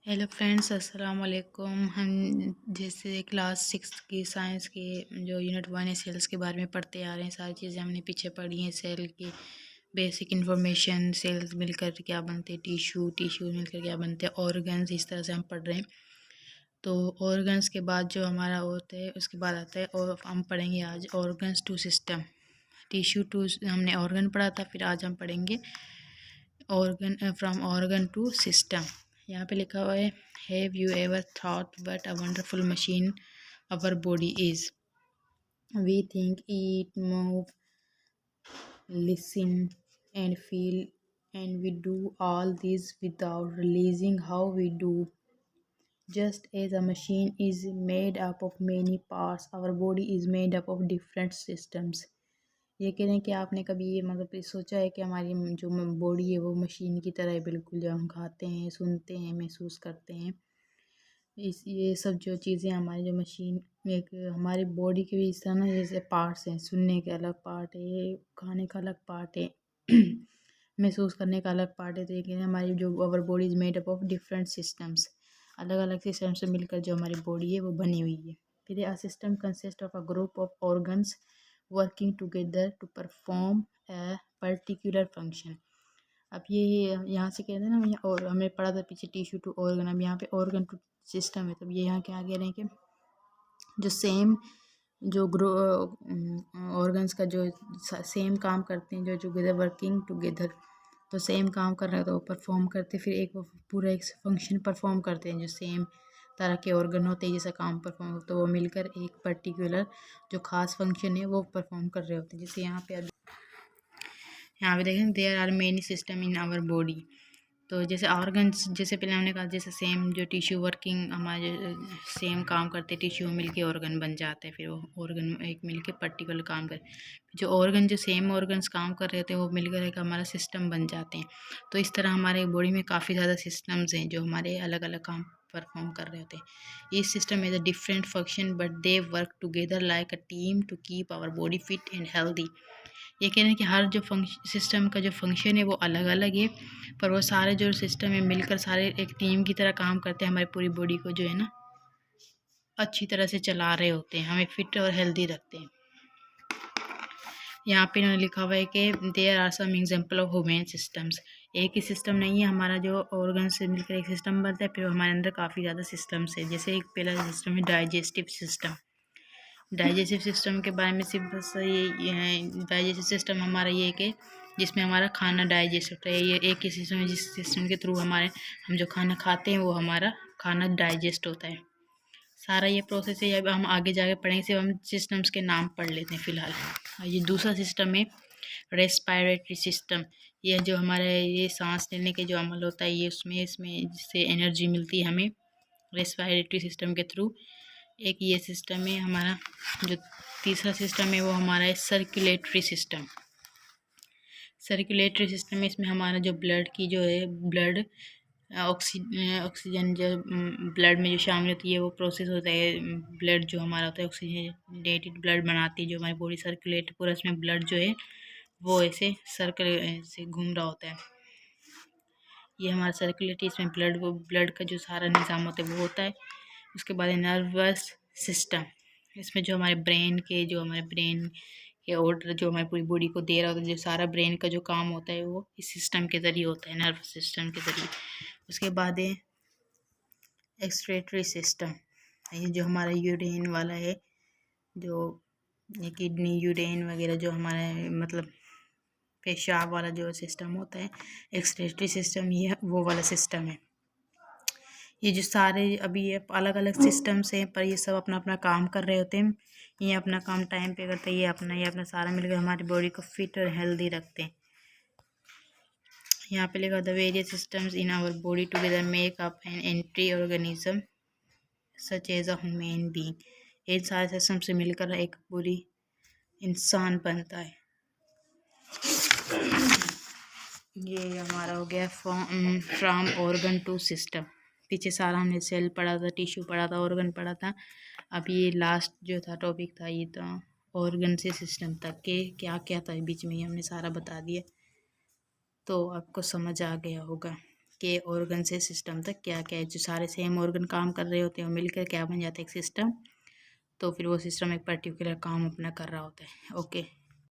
Hello friends, अस्सलाम वालेकुम। हम जैसे क्लास 6 की साइंस के जो यूनिट 1 है सेल्स के बारे में पढ़ते आ रहे हैं। सारी चीज़ें हमने पीछे पढ़ी हैं। सेल की बेसिक इन्फॉर्मेशन, सेल्स मिलकर क्या बनते हैं, टिश्यू मिलकर क्या बनते हैं, ऑर्गन्स, इस तरह से हम पढ़ रहे हैं। तो ऑर्गन्स के बाद जो हमारा होता है उसके बाद आता है और हम पढ़ेंगे आज organs to system. Tissue to हमने ऑर्गन पढ़ा था, फिर आज हम पढ़ेंगे organ from organ to system. यहाँ पे लिखा हुआ है, have you ever thought but a wonderful machine our body is. We think, eat, move, listen and feel, and we do all this without realizing how we do. Just as a machine is made up of many parts, our body is made up of different systems. ये कह रहे हैं कि आपने कभी ये ये सोचा है कि हमारी जो बॉडी है वो मशीन की तरह है बिल्कुल। जो हम खाते हैं, सुनते हैं, महसूस करते हैं, ये सब जो चीज़ें हमारी जो मशीन एक हमारी बॉडी के भी इस तरह ना, जैसे पार्ट्स हैं। सुनने के अलग पार्ट है, खाने का अलग पार्ट है, महसूस करने का अलग पार्ट है। तो ये कह रहे हैं हमारी जो our body is made up of different systems, अलग अलग सिस्टम से मिलकर जो हमारी बॉडी है वो बनी हुई है। फिर a system consist of a group of organs working together to perform a particular function. अब ये यहाँ से कहते हैं ना, और हमने पढ़ा था पीछे टिश्यू टू ऑर्गन, अब यहाँ पे ऑर्गन टू सिस्टम है। तब ये यहाँ क्या कह रहे हैं कि जो सेम जो ग्रो ऑर्गन्स का जो सेम काम करते हैं, जो टुगेदर वर्किंग टुगेदर, तो सेम काम कर रहे हैं तो वो परफॉर्म करते, फिर एक पूरा एक फंक्शन परफॉर्म करते हैं। जो सेम तरह के ऑर्गन होते हैं जैसा काम परफॉर्म, तो वो मिलकर एक पर्टिकुलर जो खास फंक्शन है वो परफॉर्म कर रहे होते हैं। जैसे यहाँ पे देखें, there are many system in our body. तो जैसे ऑर्गन्स, जैसे पहले हमने कहा, जैसे सेम जो टिश्यू वर्किंग हमारे सेम काम करते, टिश्यू मिलके ऑर्गन बन जाते हैं, फिर वो ऑर्गन एक मिलके पर्टिकुलर काम कर, जो ऑर्गन जो सेम ऑर्गन्स काम कर रहे थे वो मिलकर एक हमारा सिस्टम बन जाते हैं। तो इस तरह हमारे बॉडी में काफ़ी ज़्यादा सिस्टम्स हैं जो हमारे अलग अलग काम परफॉर्म कर रहे होते हैं। इस system is a different function but they work together like a team to keep our body fit and healthy. ये कह रहे हैं कि हर जो सिस्टम का जो फंक्शन है वो अलग अलग है, पर वो सारे जो सिस्टम है मिलकर सारे एक टीम की तरह काम करते हैं, हमारी पूरी बॉडी को जो है ना अच्छी तरह से चला रहे होते हैं, हमें फिट और हेल्दी रखते हैं। यहाँ पे इन्होंने लिखा हुआ है कि there are some example of human systems. एक ही सिस्टम नहीं है, हमारा जो ऑर्गन से मिलकर एक सिस्टम बनता है, फिर हमारे अंदर काफ़ी ज़्यादा सिस्टम्स है। जैसे एक पहला सिस्टम है डाइजेस्टिव सिस्टम। डाइजेस्टिव सिस्टम के बारे में सिर्फ बस ये डाइजेस्टिव सिस्टम हमारा ये है कि जिसमें हमारा खाना डाइजेस्ट होता है। ये एक ही सिस्टम है जिस सिस्टम के थ्रू हम जो खाना खाते हैं वो हमारा खाना डाइजेस्ट होता है। सारा ये प्रोसेस है। अब हम आगे जाके पढ़ेंगे, सिर्फ हम सिस्टम्स के नाम पढ़ लेते हैं फ़िलहाल। ये दूसरा सिस्टम है रेस्पिरेटरी सिस्टम। ये जो हमारा ये सांस लेने के जो अमल होता है, ये इसमें जिससे एनर्जी मिलती है हमें रेस्पिरेटरी सिस्टम के थ्रू। एक ये सिस्टम है हमारा। जो तीसरा सिस्टम है वो हमारा है सर्कुलेटरी सिस्टम। सर्कुलेटरी सिस्टम में इसमें हमारा जो ब्लड की जो है ब्लड ऑक्सीजन जो ब्लड में जो शामिल होती है वो प्रोसेस होता है। ब्लड जो हमारा होता है ऑक्सीजनेटेड ब्लड बनाती है जो हमारी बॉडी सर्कुलेट, पूरा इसमें ब्लड जो है वो ऐसे सर्कल से घूम रहा होता है। ये हमारा सर्कुलेटरी, इसमें ब्लड का जो सारा निज़ाम होता है वो होता है। उसके बाद नर्वस सिस्टम। इसमें जो हमारे ब्रेन के ऑर्डर जो हमारी पूरी बॉडी को दे रहा होता है, जो सारा ब्रेन का जो काम होता है वो इस सिस्टम के ज़रिए होता है, नर्वस सिस्टम के ज़रिए। उसके बाद है एक्सक्रीटरी सिस्टम। ये जो हमारा यूरिन वाला है, जो ये किडनी यूरिन वगैरह जो हमारा मतलब पेशाब वाला जो सिस्टम होता है, एक्सक्रीटरी सिस्टम, ये वो वाला सिस्टम है। ये जो सारे अभी ये अलग अलग सिस्टम्स हैं, पर ये सब अपना अपना काम कर रहे होते हैं। ये अपना काम टाइम पे करते हैं, ये अपना सारा मिलकर हमारी बॉडी को फिट और हेल्दी रखते हैं। यहाँ पे लिखा the various systems in our body together make up an entire organism such as a human being. इन सारे सिस्टम से मिलकर एक पूरी इंसान बनता है। ये हमारा हो गया फ्रॉम ऑर्गन टू सिस्टम। पीछे सारा हमने सेल पढ़ा था, टिश्यू पढ़ा था, ऑर्गन पढ़ा था। अब ये लास्ट जो था टॉपिक था ये था ऑर्गन से सिस्टम तक के क्या क्या था बीच में, ये हमने सारा बता दिया, तो आपको समझ आ गया होगा। के ऑर्गन से सिस्टम तक क्या क्या है, जो सारे सेम ऑर्गन काम कर रहे होते हैं, मिलकर क्या बन जाता है, एक सिस्टम। तो फिर वो सिस्टम एक पर्टिकुलर काम अपना कर रहा होता है। ओके।